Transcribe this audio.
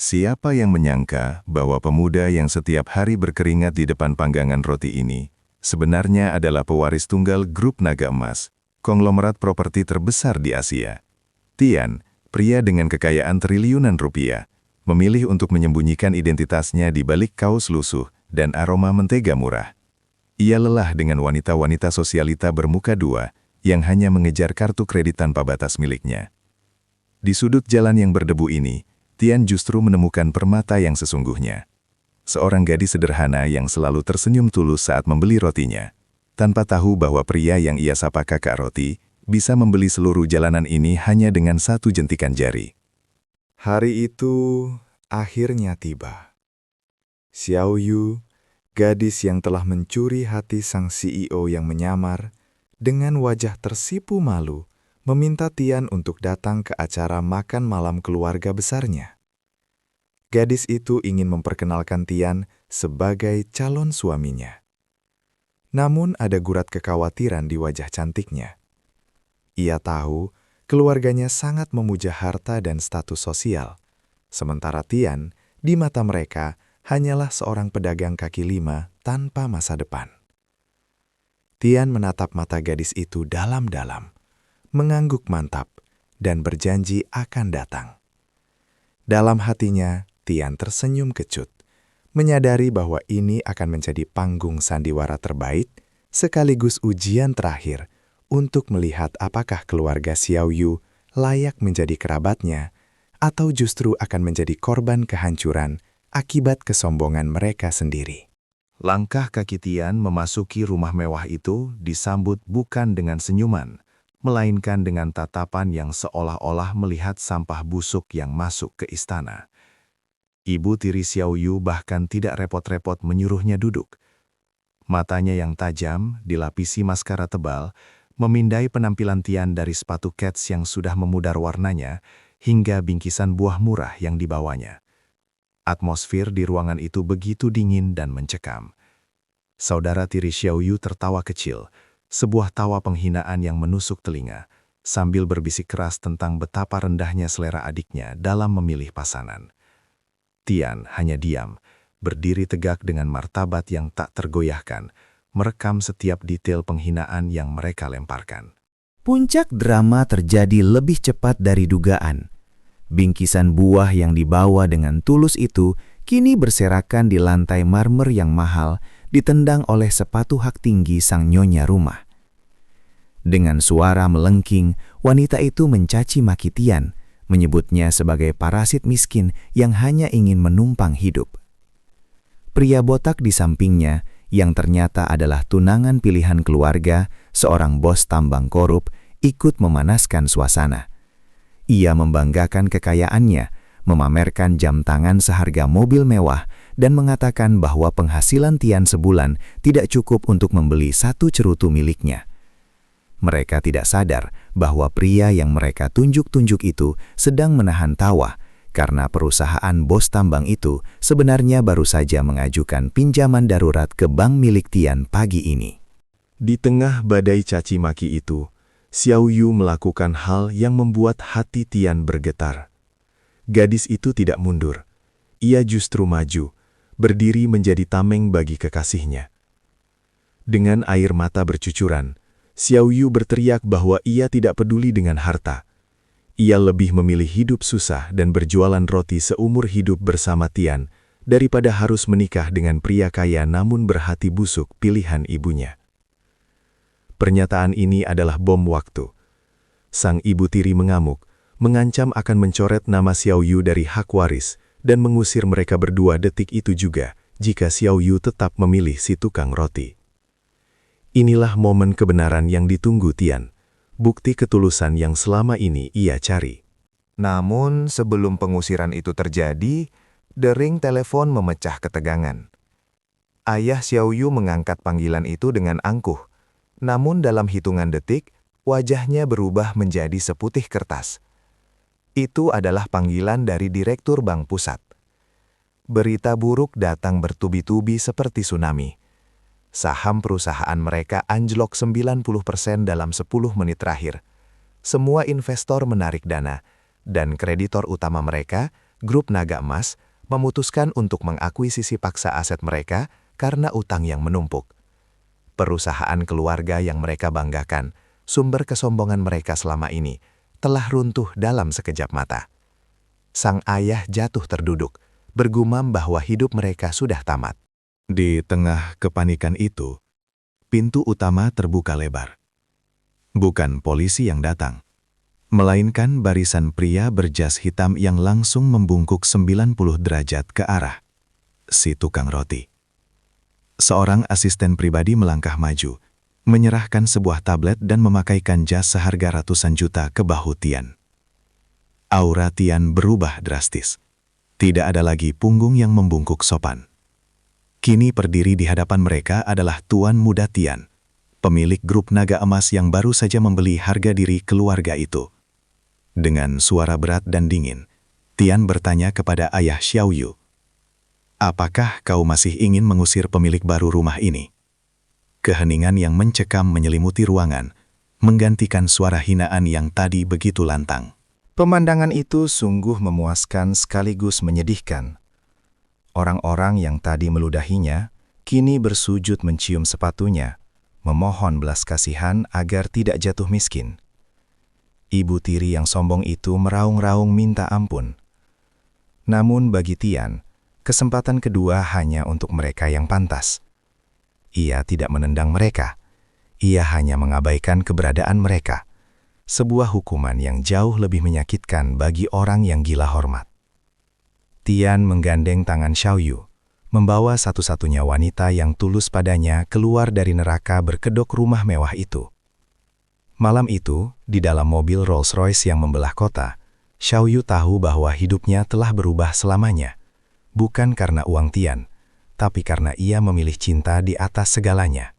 Siapa yang menyangka bahwa pemuda yang setiap hari berkeringat di depan panggangan roti ini sebenarnya adalah pewaris tunggal grup Naga Emas, konglomerat properti terbesar di Asia. Tian, pria dengan kekayaan triliunan rupiah, memilih untuk menyembunyikan identitasnya di balik kaos lusuh dan aroma mentega murah. Ia lelah dengan wanita-wanita sosialita bermuka dua yang hanya mengejar kartu kredit tanpa batas miliknya. Di sudut jalan yang berdebu ini, Tian justru menemukan permata yang sesungguhnya. Seorang gadis sederhana yang selalu tersenyum tulus saat membeli rotinya, tanpa tahu bahwa pria yang ia sapa kakak roti bisa membeli seluruh jalanan ini hanya dengan satu jentikan jari. Hari itu akhirnya tiba. Xiao Yu, gadis yang telah mencuri hati sang CEO yang menyamar, dengan wajah tersipu malu, meminta Tian untuk datang ke acara makan malam keluarga besarnya. Gadis itu ingin memperkenalkan Tian sebagai calon suaminya. Namun ada gurat kekhawatiran di wajah cantiknya. Ia tahu keluarganya sangat memuja harta dan status sosial, sementara Tian di mata mereka hanyalah seorang pedagang kaki lima tanpa masa depan. Tian menatap mata gadis itu dalam-dalam, mengangguk mantap, dan berjanji akan datang. Dalam hatinya, Tian tersenyum kecut, menyadari bahwa ini akan menjadi panggung sandiwara terbaik sekaligus ujian terakhir untuk melihat apakah keluarga Xiao Yu layak menjadi kerabatnya atau justru akan menjadi korban kehancuran akibat kesombongan mereka sendiri. Langkah kaki Tian memasuki rumah mewah itu disambut bukan dengan senyuman, melainkan dengan tatapan yang seolah-olah melihat sampah busuk yang masuk ke istana. Ibu tiri Xiao Yu bahkan tidak repot-repot menyuruhnya duduk. Matanya yang tajam, dilapisi maskara tebal, memindai penampilan Tian dari sepatu kets yang sudah memudar warnanya, hingga bingkisan buah murah yang dibawanya. Atmosfer di ruangan itu begitu dingin dan mencekam. Saudara tiri Xiao Yu tertawa kecil, sebuah tawa penghinaan yang menusuk telinga, sambil berbisik keras tentang betapa rendahnya selera adiknya dalam memilih pasangan. Tian hanya diam, berdiri tegak dengan martabat yang tak tergoyahkan, merekam setiap detail penghinaan yang mereka lemparkan. Puncak drama terjadi lebih cepat dari dugaan. Bingkisan buah yang dibawa dengan tulus itu kini berserakan di lantai marmer yang mahal, ditendang oleh sepatu hak tinggi sang nyonya rumah. Dengan suara melengking, wanita itu mencaci maki Tian, menyebutnya sebagai parasit miskin yang hanya ingin menumpang hidup. Pria botak di sampingnya, yang ternyata adalah tunangan pilihan keluarga, seorang bos tambang korup, ikut memanaskan suasana. Ia membanggakan kekayaannya, memamerkan jam tangan seharga mobil mewah, dan mengatakan bahwa penghasilan Tian sebulan tidak cukup untuk membeli satu cerutu miliknya. Mereka tidak sadar bahwa pria yang mereka tunjuk-tunjuk itu sedang menahan tawa, karena perusahaan bos tambang itu sebenarnya baru saja mengajukan pinjaman darurat ke bank milik Tian pagi ini. Di tengah badai caci maki itu, Xiao Yu melakukan hal yang membuat hati Tian bergetar. Gadis itu tidak mundur. Ia justru maju, berdiri menjadi tameng bagi kekasihnya. Dengan air mata bercucuran, Xiao Yu berteriak bahwa ia tidak peduli dengan harta. Ia lebih memilih hidup susah dan berjualan roti seumur hidup bersama Tian daripada harus menikah dengan pria kaya namun berhati busuk pilihan ibunya. Pernyataan ini adalah bom waktu. Sang ibu tiri mengamuk, mengancam akan mencoret nama Xiao Yu dari hak waris dan mengusir mereka berdua detik itu juga jika Xiao Yu tetap memilih si tukang roti. Inilah momen kebenaran yang ditunggu Tian, bukti ketulusan yang selama ini ia cari. Namun sebelum pengusiran itu terjadi, dering telepon memecah ketegangan. Ayah Xiao Yu mengangkat panggilan itu dengan angkuh, namun dalam hitungan detik, wajahnya berubah menjadi seputih kertas. Itu adalah panggilan dari Direktur Bank Pusat. Berita buruk datang bertubi-tubi seperti tsunami. Saham perusahaan mereka anjlok 90% dalam 10 menit terakhir. Semua investor menarik dana, dan kreditor utama mereka, grup naga emas memutuskan untuk mengakuisisi paksa aset mereka karena utang yang menumpuk. Perusahaan keluarga yang mereka banggakan, sumber kesombongan mereka selama ini, telah runtuh dalam sekejap mata. Sang ayah jatuh terduduk, bergumam bahwa hidup mereka sudah tamat. Di tengah kepanikan itu, pintu utama terbuka lebar. Bukan polisi yang datang, melainkan barisan pria berjas hitam yang langsung membungkuk 90 derajat ke arah si tukang roti. Seorang asisten pribadi melangkah maju, menyerahkan sebuah tablet dan memakaikan jas seharga ratusan juta ke bahu Tian. Aura Tian berubah drastis. Tidak ada lagi punggung yang membungkuk sopan. Kini berdiri di hadapan mereka adalah Tuan Muda Tian, pemilik grup naga emas yang baru saja membeli harga diri keluarga itu. Dengan suara berat dan dingin, Tian bertanya kepada ayah Xiaoyu, "Apakah kau masih ingin mengusir pemilik baru rumah ini?" Keheningan yang mencekam menyelimuti ruangan, menggantikan suara hinaan yang tadi begitu lantang. Pemandangan itu sungguh memuaskan sekaligus menyedihkan. Orang-orang yang tadi meludahinya, kini bersujud mencium sepatunya, memohon belas kasihan agar tidak jatuh miskin. Ibu tiri yang sombong itu meraung-raung minta ampun. Namun bagi Tian, kesempatan kedua hanya untuk mereka yang pantas. Ia tidak menendang mereka. Ia hanya mengabaikan keberadaan mereka. Sebuah hukuman yang jauh lebih menyakitkan bagi orang yang gila hormat. Tian menggandeng tangan Xiaoyu, membawa satu-satunya wanita yang tulus padanya keluar dari neraka berkedok rumah mewah itu. Malam itu, di dalam mobil Rolls-Royce yang membelah kota, Xiaoyu tahu bahwa hidupnya telah berubah selamanya. Bukan karena uang Tian, tapi karena ia memilih cinta di atas segalanya.